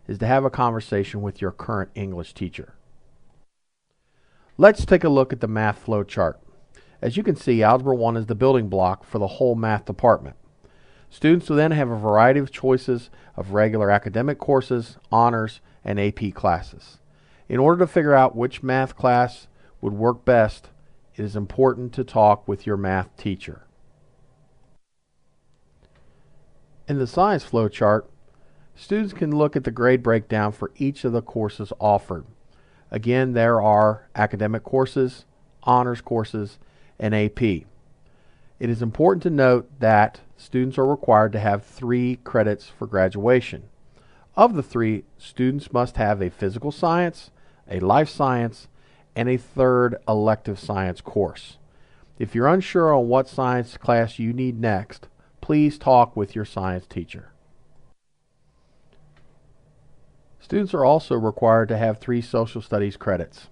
is to have a conversation with your current English teacher. Let's take a look at the math flow chart. As you can see, Algebra 1 is the building block for the whole math department. Students will then have a variety of choices of regular academic courses, honors, and AP classes. In order to figure out which math class would work best, it is important to talk with your math teacher. In the science flow chart, students can look at the grade breakdown for each of the courses offered. Again, there are academic courses, honors courses, and AP. It is important to note that students are required to have 3 credits for graduation. Of the 3, students must have a physical science, a life science, and a 3rd elective science course. If you're unsure on what science class you need next, please talk with your science teacher. Students are also required to have 3 social studies credits.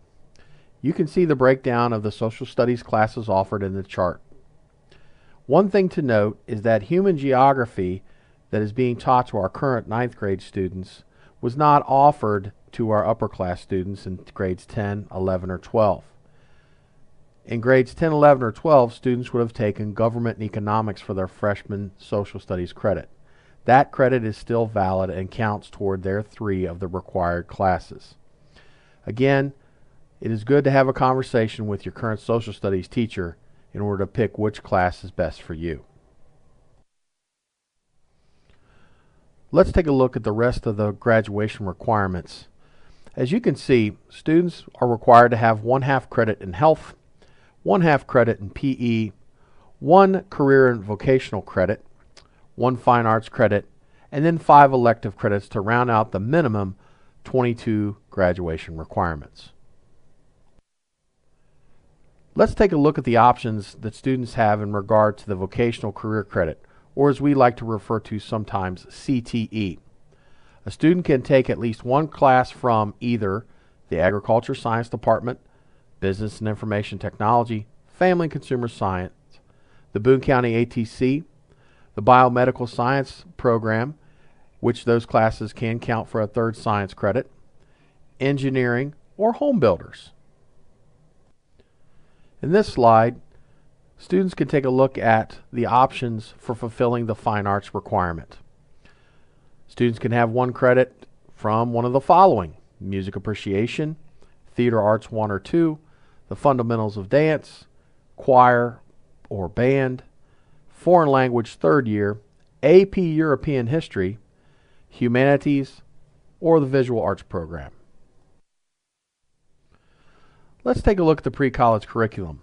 You can see the breakdown of the social studies classes offered in the chart. One thing to note is that human geography that is being taught to our current 9th grade students was not offered to our upper class students in grades 10, 11, or 12. In grades 10, 11, or 12, students would have taken government and economics for their freshman social studies credit. That credit is still valid and counts toward their 3 of the required classes. Again, it is good to have a conversation with your current social studies teacher in order to pick which class is best for you. Let's take a look at the rest of the graduation requirements. As you can see, students are required to have 1/2 credit in health, 1/2 credit in PE, 1 career and vocational credit, 1 fine arts credit, and then 5 elective credits to round out the minimum 22 graduation requirements. Let's take a look at the options that students have in regard to the vocational career credit, or as we like to refer to sometimes, CTE. A student can take at least 1 class from either the Agriculture Science Department, Business and Information Technology, Family and Consumer Science, the Boone County ATC, the Biomedical Science program, which those classes can count for a 3rd science credit, engineering, or Homebuilders. In this slide, students can take a look at the options for fulfilling the fine arts requirement. Students can have 1 credit from one of the following: music appreciation, theater arts 1 or 2, the fundamentals of dance, choir or band, foreign language 3rd year, AP European history, humanities, or the visual arts program. Let's take a look at the pre-college curriculum.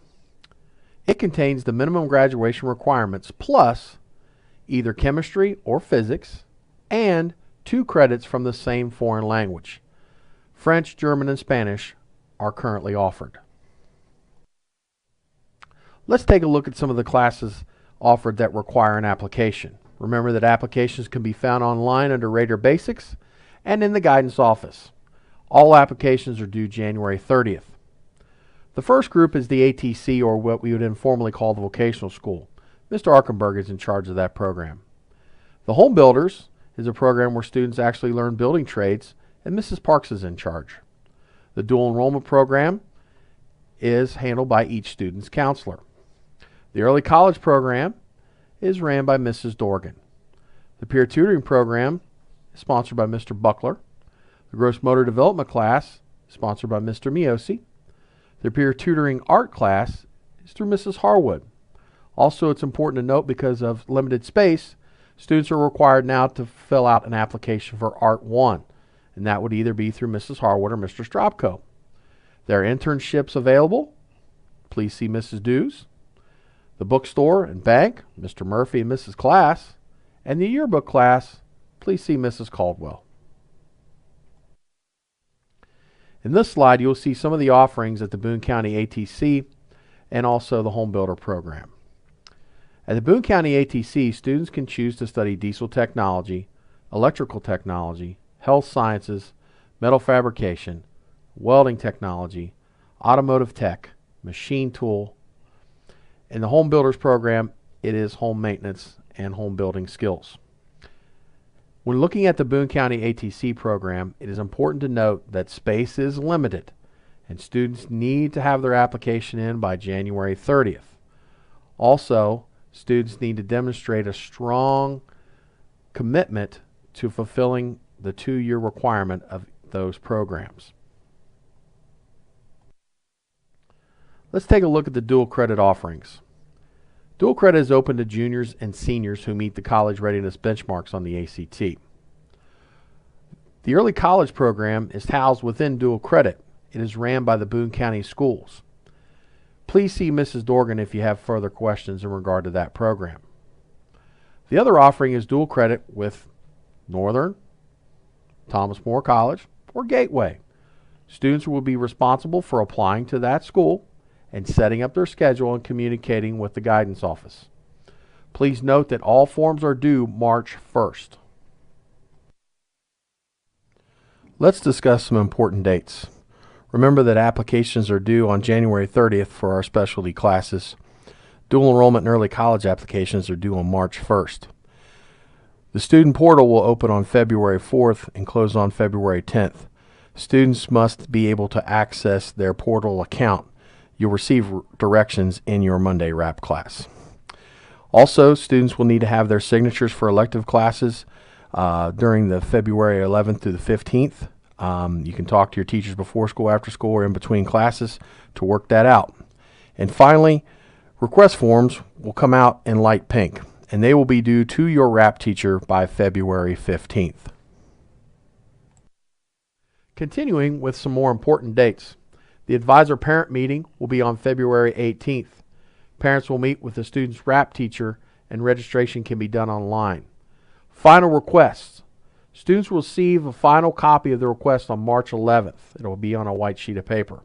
It contains the minimum graduation requirements plus either chemistry or physics and 2 credits from the same foreign language. French, German, and Spanish are currently offered. Let's take a look at some of the classes offered that require an application. Remember that applications can be found online under Radar Basics and in the guidance office. All applications are due January 30th. The first group is the ATC, or what we would informally call the vocational school. Mr. Arkenberg is in charge of that program. The Homebuilders is a program where students actually learn building trades, and Mrs. Parks is in charge. The dual enrollment program is handled by each student's counselor. The early college program is ran by Mrs. Dorgan. The peer tutoring program is sponsored by Mr. Buckler. The gross motor development class is sponsored by Mr. Miosi. The peer tutoring art class is through Mrs. Harwood. Also, it's important to note, because of limited space, students are required now to fill out an application for Art 1, and that would either be through Mrs. Harwood or Mr. Stropko. There are internships available. Please see Mrs. Dews. The bookstore and bank, Mr. Murphy and Mrs. Class. And the yearbook class, please see Mrs. Caldwell. In this slide, you'll see some of the offerings at the Boone County ATC and also the Homebuilder program. At the Boone County ATC, students can choose to study diesel technology, electrical technology, health sciences, metal fabrication, welding technology, automotive tech, machine tool. In the Homebuilders program, it is home maintenance and home building skills. When looking at the Boone County ATC program, it is important to note that space is limited and students need to have their application in by January 30th. Also, students need to demonstrate a strong commitment to fulfilling the 2-year requirement of those programs. Let's take a look at the dual credit offerings. Dual credit is open to juniors and seniors who meet the college readiness benchmarks on the ACT. The early college program is housed within dual credit. It is ran by the Boone County Schools. Please see Mrs. Dorgan if you have further questions in regard to that program. The other offering is dual credit with Northern, Thomas More College, or Gateway. Students will be responsible for applying to that school and setting up their schedule and communicating with the guidance office. Please note that all forms are due March 1st. Let's discuss some important dates. Remember that applications are due on January 30th for our specialty classes. Dual enrollment and early college applications are due on March 1st. The student portal will open on February 4th and close on February 10th. Students must be able to access their portal account. You'll receive directions in your Monday wrap class. Also, students will need to have their signatures for elective classes during the February 11th through the 15th. You can talk to your teachers before school, after school, or in between classes to work that out. And finally, request forms will come out in light pink, and they will be due to your wrap teacher by February 15th. Continuing with some more important dates. The advisor-parent meeting will be on February 18th. Parents will meet with the student's wrap teacher, and registration can be done online. Final requests. Students will receive a final copy of the request on March 11th. It will be on a white sheet of paper.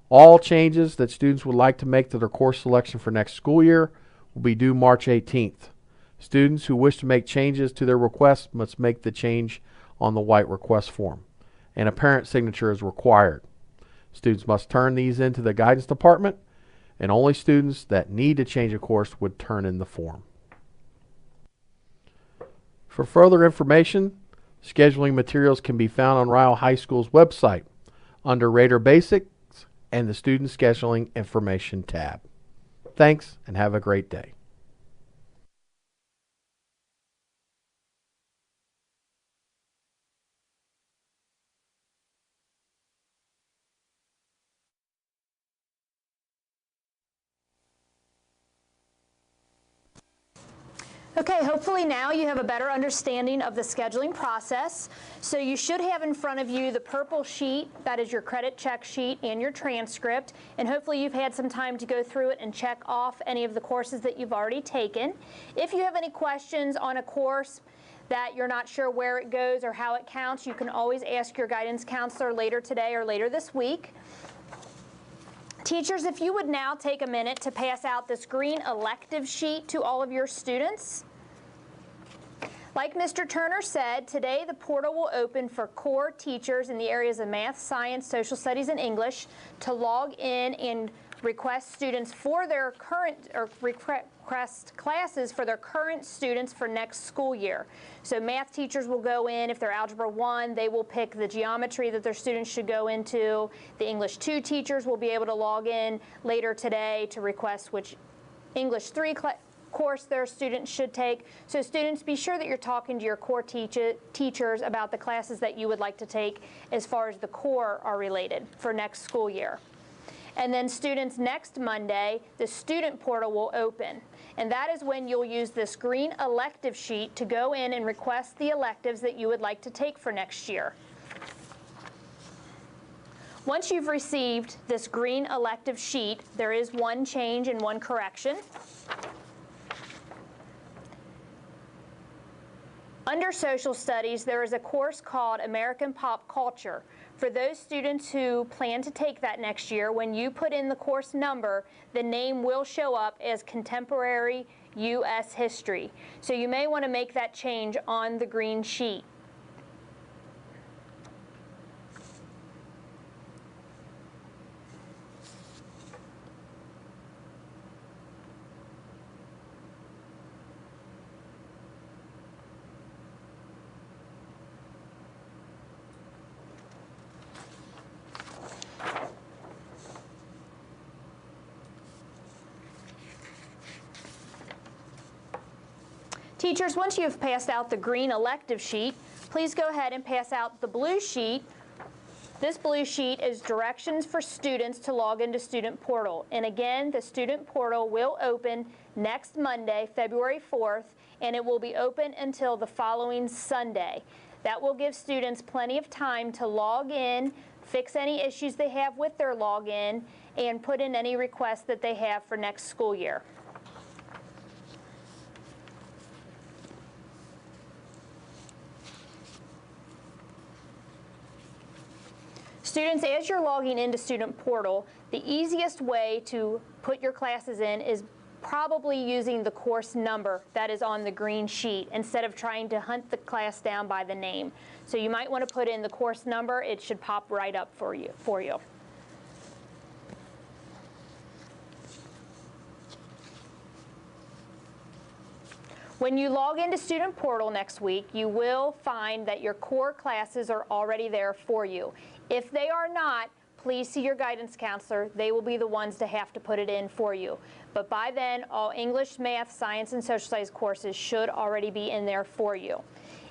All changes that students would like to make to their course selection for next school year will be due March 18th. Students who wish to make changes to their request must make the change on the white request form, and a parent signature is required. Students must turn these into the guidance department, and only students that need to change a course would turn in the form. For further information, scheduling materials can be found on Ryle High School's website under Raider Basics and the Student Scheduling Information tab. Thanks, and have a great day. Okay, hopefully now you have a better understanding of the scheduling process. So you should have in front of you the purple sheet, that is your credit check sheet and your transcript, and hopefully you've had some time to go through it and check off any of the courses that you've already taken. If you have any questions on a course that you're not sure where it goes or how it counts, you can always ask your guidance counselor later today or later this week. Teachers, if you would now take a minute to pass out this green elective sheet to all of your students. Like Mr. Turner said, today the portal will open for core teachers in the areas of math, science, social studies, and English to log in and request students for their current, or request classes for their current students for next school year. So math teachers will go in, if they're Algebra 1, they will pick the geometry that their students should go into. The English 2 teachers will be able to log in later today to request which English 3 course their students should take. So students, be sure that you're talking to your core teachers about the classes that you would like to take as far as the core are related for next school year. And then students, next Monday, the student portal will open. And that is when you'll use this green elective sheet to go in and request the electives that you would like to take for next year. Once you've received this green elective sheet, there is one change and one correction. Under social studies, there is a course called American Pop Culture. For those students who plan to take that next year, when you put in the course number, the name will show up as Contemporary U.S. History. So you may want to make that change on the green sheet. Teachers, once you've passed out the green elective sheet, please go ahead and pass out the blue sheet. This blue sheet is directions for students to log into Student Portal. And again, the Student Portal will open next Monday, February 4th, and it will be open until the following Sunday. That will give students plenty of time to log in, fix any issues they have with their login, and put in any requests that they have for next school year. Students, as you're logging into Student Portal, the easiest way to put your classes in is probably using the course number that is on the green sheet instead of trying to hunt the class down by the name. So you might want to put in the course number. It should pop right up for you. When you log into Student Portal next week, you will find that your core classes are already there for you. If they are not, please see your guidance counselor. They will be the ones to have to put it in for you. But by then, all English, math, science, and social studies courses should already be in there for you.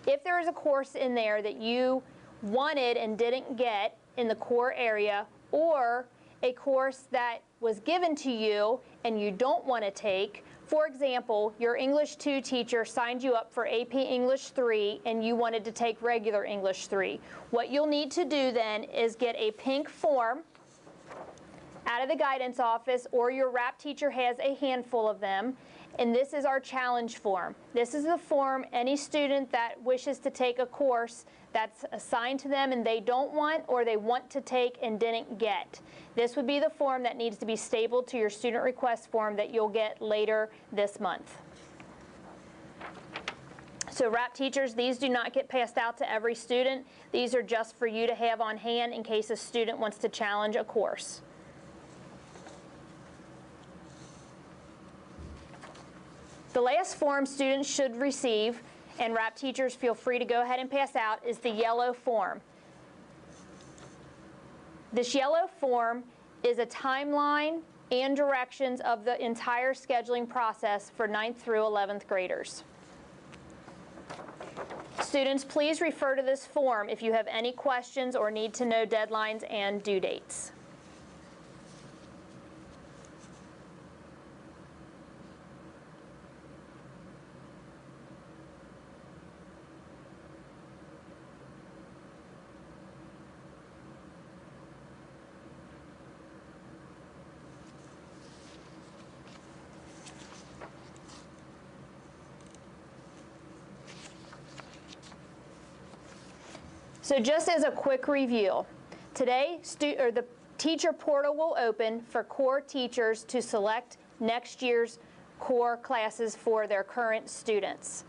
If there is a course in there that you wanted and didn't get in the core area, or a course that was given to you and you don't want to take, for example, your English 2 teacher signed you up for AP English 3 and you wanted to take regular English 3. What you'll need to do then is get a pink form out of the guidance office, or your RAP teacher has a handful of them, and this is our challenge form. This is the form any student that wishes to take a course that's assigned to them and they don't want, or they want to take and didn't get. This would be the form that needs to be stapled to your student request form that you'll get later this month. So RAP teachers, these do not get passed out to every student. These are just for you to have on hand in case a student wants to challenge a course. The last form students should receive, and RAP teachers feel free to go ahead and pass out, is the yellow form. This yellow form is a timeline and directions of the entire scheduling process for 9th through 11th graders. Students, please refer to this form if you have any questions or need to know deadlines and due dates. So just as a quick review, today the teacher portal will open for core teachers to select next year's core classes for their current students.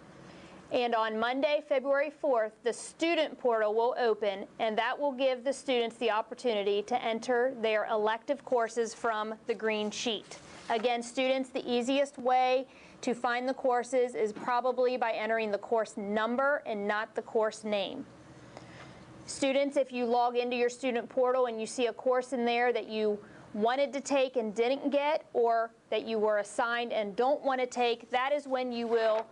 And on Monday, February 4th, the student portal will open, and that will give the students the opportunity to enter their elective courses from the green sheet. Again, students, the easiest way to find the courses is probably by entering the course number and not the course name. Students, if you log into your student portal and you see a course in there that you wanted to take and didn't get, or that you were assigned and don't want to take, that is when you will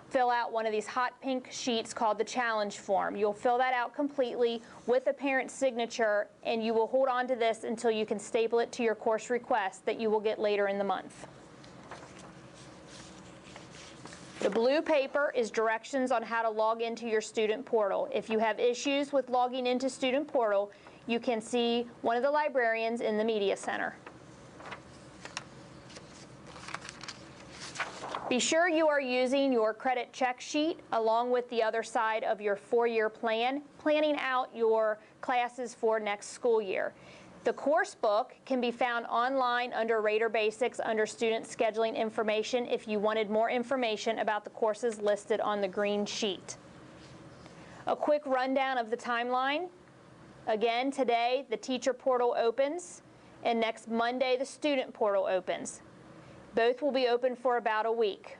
fill out one of these hot pink sheets called the challenge form. You'll fill that out completely with a parent's signature, and you will hold on to this until you can staple it to your course request that you will get later in the month. The blue paper is directions on how to log into your student portal. If you have issues with logging into student portal, you can see one of the librarians in the media center. Be sure you are using your credit check sheet along with the other side of your 4-year plan, planning out your classes for next school year. The course book can be found online under Rater Basics under Student Scheduling Information if you wanted more information about the courses listed on the green sheet. A quick rundown of the timeline. Again, today the teacher portal opens, and next Monday the student portal opens. Both will be open for about a week.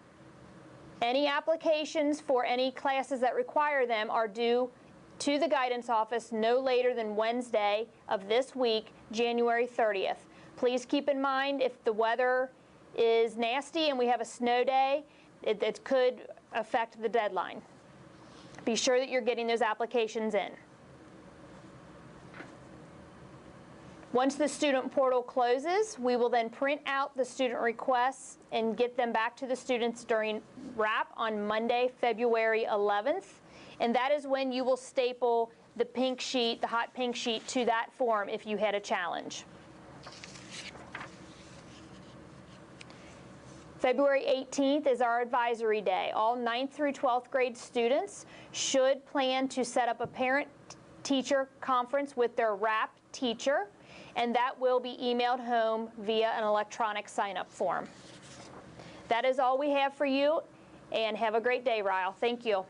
Any applications for any classes that require them are due to the guidance office no later than Wednesday of this week, January 30th. Please keep in mind, if the weather is nasty and we have a snow day, it could affect the deadline. Be sure that you're getting those applications in. Once the student portal closes, we will then print out the student requests and get them back to the students during wrap on Monday, February 11th. And that is when you will staple the pink sheet, the hot pink sheet, to that form if you had a challenge. February 18th is our advisory day. All 9th through 12th grade students should plan to set up a parent-teacher conference with their wrap teacher, and that will be emailed home via an electronic sign-up form. That is all we have for you, and have a great day, Ryle. Thank you.